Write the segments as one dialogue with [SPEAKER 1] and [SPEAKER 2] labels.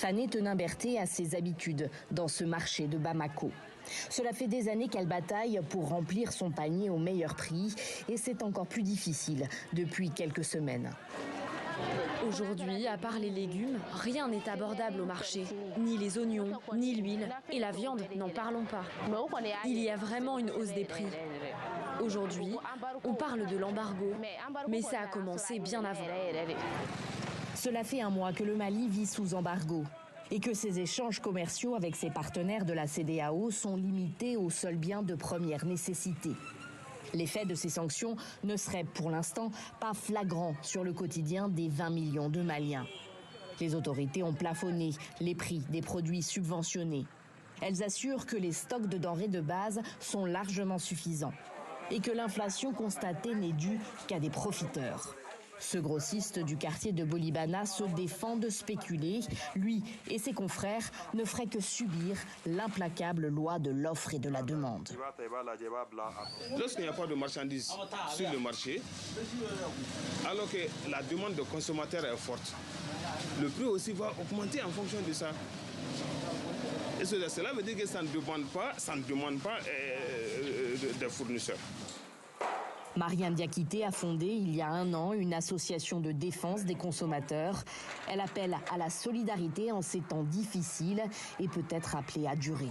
[SPEAKER 1] Fané Tenin-Berthé a ses habitudes dans ce marché de Bamako. Cela fait des années qu'elle bataille pour remplir son panier au meilleur prix et c'est encore plus difficile depuis quelques semaines.
[SPEAKER 2] Aujourd'hui, à part les légumes, rien n'est abordable au marché. Ni les oignons, ni l'huile. Et la viande, n'en parlons pas. Il y a vraiment une hausse des prix. Aujourd'hui, on parle de l'embargo, mais ça a commencé bien avant.
[SPEAKER 1] Cela fait un mois que le Mali vit sous embargo et que ses échanges commerciaux avec ses partenaires de la CEDEAO sont limités aux seuls biens de première nécessité. L'effet de ces sanctions ne serait pour l'instant pas flagrant sur le quotidien des 20 millions de Maliens. Les autorités ont plafonné les prix des produits subventionnés. Elles assurent que les stocks de denrées de base sont largement suffisants et que l'inflation constatée n'est due qu'à des profiteurs. Ce grossiste du quartier de Bolibana se défend de spéculer. Lui et ses confrères ne feraient que subir l'implacable loi de l'offre et de la demande.
[SPEAKER 3] Lorsqu'il n'y a pas de marchandises sur le marché, alors que la demande de consommateurs est forte, le prix aussi va augmenter en fonction de ça. Et cela veut dire que ça ne demande pas des fournisseurs.
[SPEAKER 1] Marianne Diakité a fondé il y a 1 an une association de défense des consommateurs. Elle appelle à la solidarité en ces temps difficiles et peut être appelée à durer.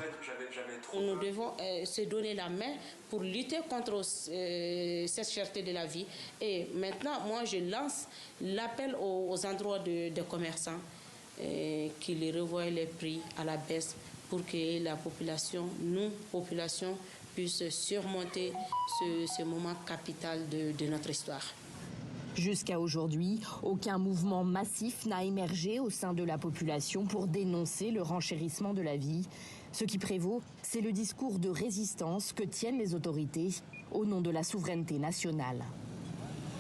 [SPEAKER 4] Nous devons se donner la main pour lutter contre cette cherté de la vie. Et maintenant, moi, je lance l'appel aux endroits de commerçants qu'ils revoient les prix à la baisse pour que la population, nous, population, puisse surmonter ce moment capital de notre histoire.
[SPEAKER 1] Jusqu'à aujourd'hui, aucun mouvement massif n'a émergé au sein de la population pour dénoncer le renchérissement de la vie. Ce qui prévaut, c'est le discours de résistance que tiennent les autorités au nom de la souveraineté nationale.